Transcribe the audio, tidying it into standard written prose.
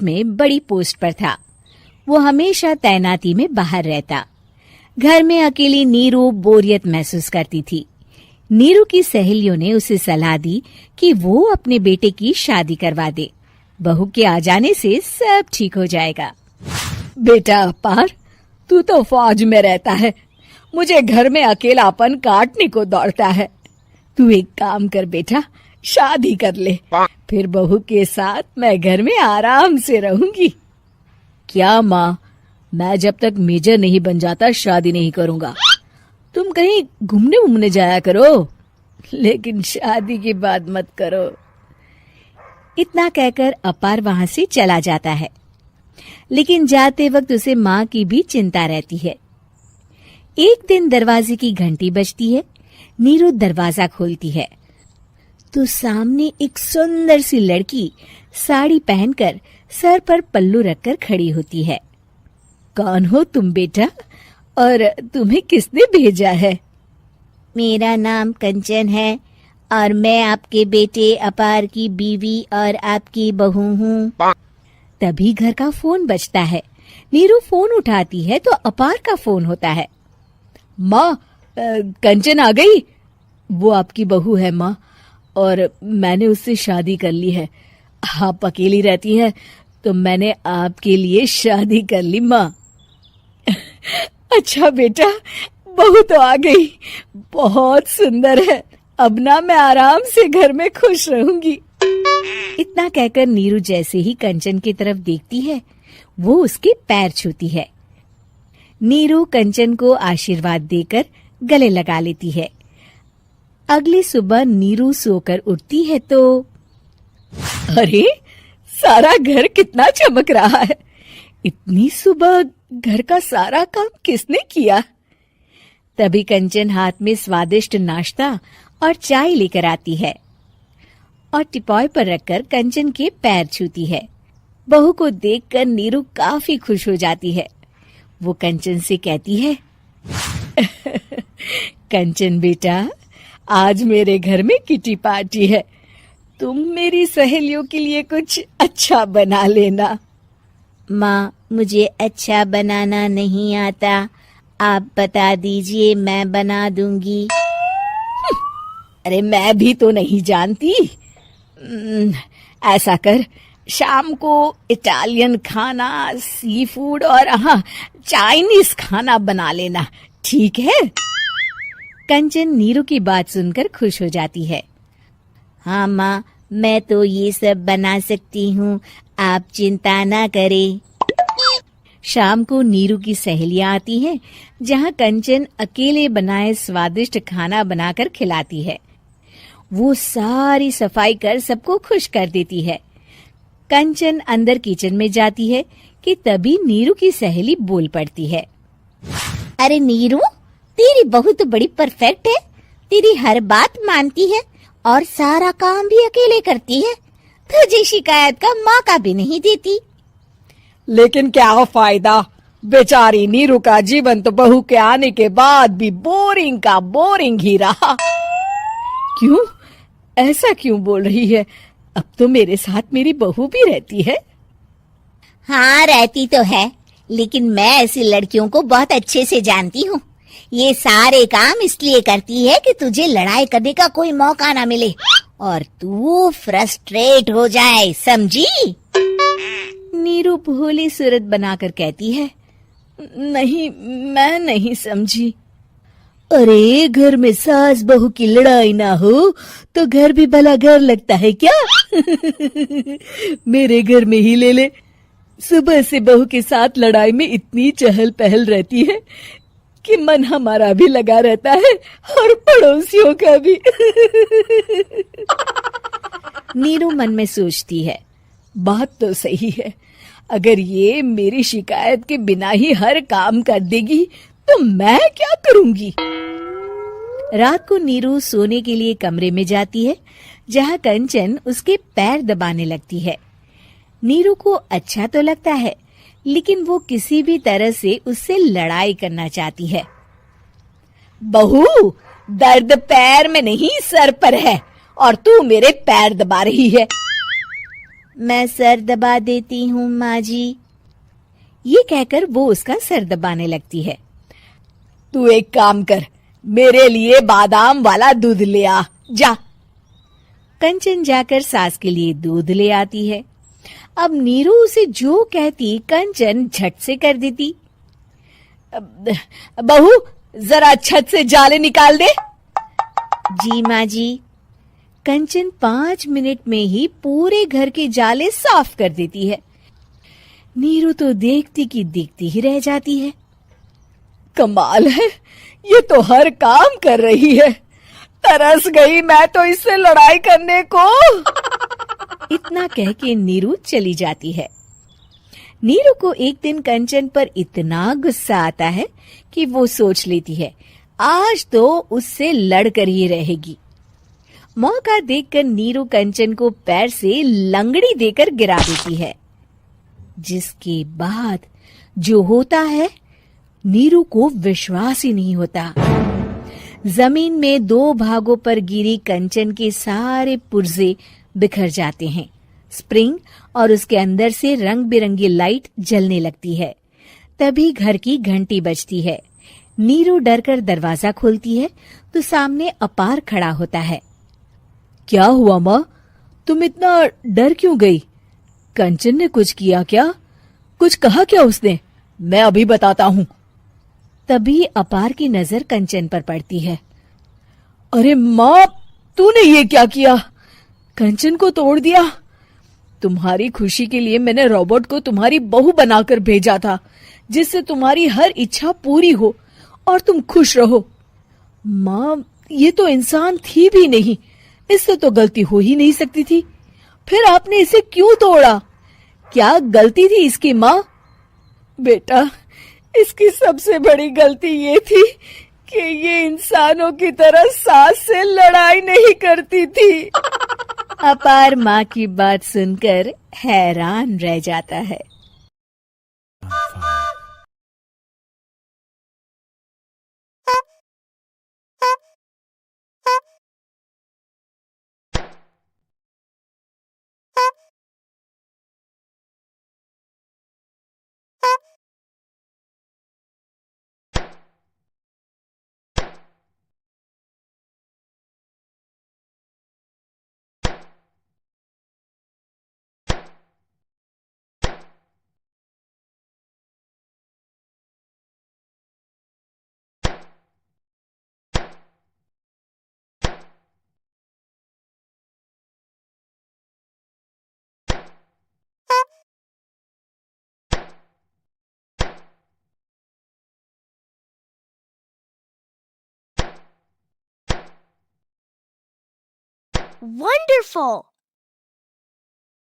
में बड़ी पोस्ट पर था। वो हमेशा तैनाती में बाहर रहता। घर में अकेली नीरू बोरियत महसूस करती थी। नीरू की सहेलियों ने उसे सलाह दी कि वो अपने बेटे की शादी करवा दे। बहू के आ जाने से सब ठीक हो जाएगा। बेटा अपार, तू तो फौज में रहता है, मुझे घर में अकेलापन काटने को दौड़ता है। तू एक काम कर बेटा, शादी कर ले, फिर बहू के साथ मैं घर में आराम से रहूंगी। क्या माँ, मैं जब तक मेजर नहीं बन जाता शादी नहीं करूंगा। तुम कहीं घूमने जाया करो, लेकिन शादी की बात मत करो। इतना कहकर अपार वहां से चला जाता है, लेकिन जाते वक्त उसे माँ की भी चिंता रहती है। एक दिन दरवाजे की घंटी बजती है। नीरू दरवाजा खोलती है तो सामने एक सुंदर सी लड़की साड़ी पहनकर सर पर पल्लू रखकर खड़ी होती है। कौन हो तुम बेटा, और तुम्हें किसने भेजा है? मेरा नाम कंचन है और मैं आपके बेटे अपार की बीवी और आपकी बहू हूँ। तभी घर का फोन बजता है। नीरू फोन उठाती है तो अपार का फोन होता है। माँ, कंचन आ गई। वो आपकी बहू है माँ, और मैंने उससे शादी कर ली है। आप अकेली रहती हैं तो मैंने आपके लिए शादी कर ली माँ। अच्छा बेटा, बहू तो आ गई, बहुत सुंदर है। अब ना मैं आराम से घर में खुश रहूंगी। इतना कहकर नीरू जैसे ही कंचन की तरफ देखती है, वो उसके पैर छूती है। नीरू कंचन को आशीर्वाद देकर गले लगा लेती है। अगली सुबह नीरू सोकर उठती है तो अरे, सारा घर कितना चमक रहा है। इतनी सुबह घर का सारा काम किसने किया? तभी कंचन हाथ में स्वादिष्ट नाश्ता और चाय लेकर आती है और टिपॉय पर रखकर कंचन के पैर छूती है। बहू को देखकर नीरू काफी खुश हो जाती है। वो कंचन से कहती है, कंचन बेटा, आज मेरे घर में किटी पार्टी है। तुम मेरी सहेलियों के लिए कुछ अच्छा बना लेना। माँ, मुझे अच्छा बनाना नहीं आता, आप बता दीजिए, मैं बना दूंगी। अरे मैं भी तो नहीं जानती। ऐसा कर, शाम को इटालियन खाना, सी फूड और हाँ, चाइनीज खाना बना लेना, ठीक है? कंचन नीरू की बात सुनकर खुश हो जाती है। हाँ माँ, मैं तो ये सब बना सकती हूँ, आप चिंता ना करें। शाम को नीरू की सहेलियां आती हैं, जहाँ कंचन अकेले बनाए स्वादिष्ट खाना बनाकर खिलाती है। वो सारी सफाई कर सबको खुश कर देती है। कंचन अंदर किचन में जाती है कि तभी नीरू की सहेली बोल पड़ती है। अरे नीरू, तेरी बहू तो बड़ी परफेक्ट है। तेरी हर बात मानती है और सारा काम भी अकेले करती है। तुझे शिकायत का मौका भी नहीं देती। लेकिन क्या फायदा, बेचारी नीरू का जीवन तो बहू के आने के बाद भी बोरिंग का बोरिंग ही रहा। क्यों, ऐसा क्यों बोल रही है? अब तो मेरे साथ मेरी बहू भी रहती है। हाँ, रहती तो है, लेकिन मैं ऐसी लड़कियों को बहुत अच्छे से जानती हूँ। ये सारे काम इसलिए करती है कि तुझे लड़ाई करने का कोई मौका ना मिले और तू फ्रस्ट्रेट हो जाए, समझी? नीरू भोली सूरत बनाकर कहती है, नहीं, मैं नहीं समझी। अरे, घर में सास बहू की लड़ाई ना हो तो घर भी भला घर लगता है क्या? मेरे घर में ही ले ले। सुबह से बहू के साथ लड़ाई में इतनी चहल पहल रहती है कि मन हमारा भी लगा रहता है और पड़ोसियों का भी। नीरू मन में सोचती है, बात तो सही है। अगर ये मेरी शिकायत के बिना ही हर काम कर देगी तो मैं क्या करूंगी? रात को नीरू सोने के लिए कमरे में जाती है, जहाँ कंचन उसके पैर दबाने लगती है। नीरू को अच्छा तो लगता है, लेकिन वो किसी भी तरह से उससे लड़ाई करना चाहती है। बहू, दर्द पैर में नहीं सर पर है और तू मेरे पैर दबा रही है। मैं सर दबा देती हूँ माँ जी। ये कहकर वो उसका सर दबाने लगती है। तू एक काम कर, मेरे लिए बादाम वाला दूध ले आ, जा। कंचन जाकर सास के लिए दूध ले आती है। अब नीरू उसे जो कहती कंचन झट से कर देती। बहू, जरा छत से जाले निकाल दे। जी माँ जी। कंचन 5 मिनट में ही पूरे घर के जाले साफ कर देती है। नीरू तो देखती की देखती ही रह जाती है। कमाल है, ये तो हर काम कर रही है। तरस गई मैं तो इससे लड़ाई करने को। इतना कह के नीरू चली जाती है। नीरू को एक दिन कंचन पर इतना गुस्सा आता है कि वो सोच लेती है आज तो उससे लड़कर ही रहेगी। मौका देखकर नीरू कंचन को पैर से लंगड़ी देकर गिरा देती है, जिसके बाद जो होता है नीरू को विश्वास ही नहीं होता। जमीन में 2 भागों पर गिरी कंचन के सारे पुर्जे बिखर जाते हैं। स्प्रिंग और उसके अंदर से रंग बिरंगी लाइट जलने लगती है। तभी घर की घंटी बजती है। नीरू डरकर दरवाजा खोलती है तो सामने अपार खड़ा होता है। क्या हुआ माँ, तुम इतना डर क्यों गई? कंचन ने कुछ किया क्या? कुछ कहा क्या उसने? मैं अभी बताता हूँ। तभी अपार की नजर कंचन पर पड़ती है। अरे माँ, तूने ये क्या किया? कंचन को तोड़ दिया। तुम्हारी खुशी के लिए मैंने रोबोट को तुम्हारी बहू बनाकर भेजा था, जिससे तुम्हारी हर इच्छा पूरी हो और तुम खुश रहो। माँ, ये तो इंसान थी भी नहीं, इससे तो गलती हो ही नहीं सकती थी। फिर आपने इसे क्यों तोड़ा? क्या गलती थी इसकी माँ? बेटा, इसकी सबसे बड़ी गलती ये थी कि ये इंसानों की तरह सास से लड़ाई नहीं करती थी। अपार माँ की बात सुनकर हैरान रह जाता है। Wonderful!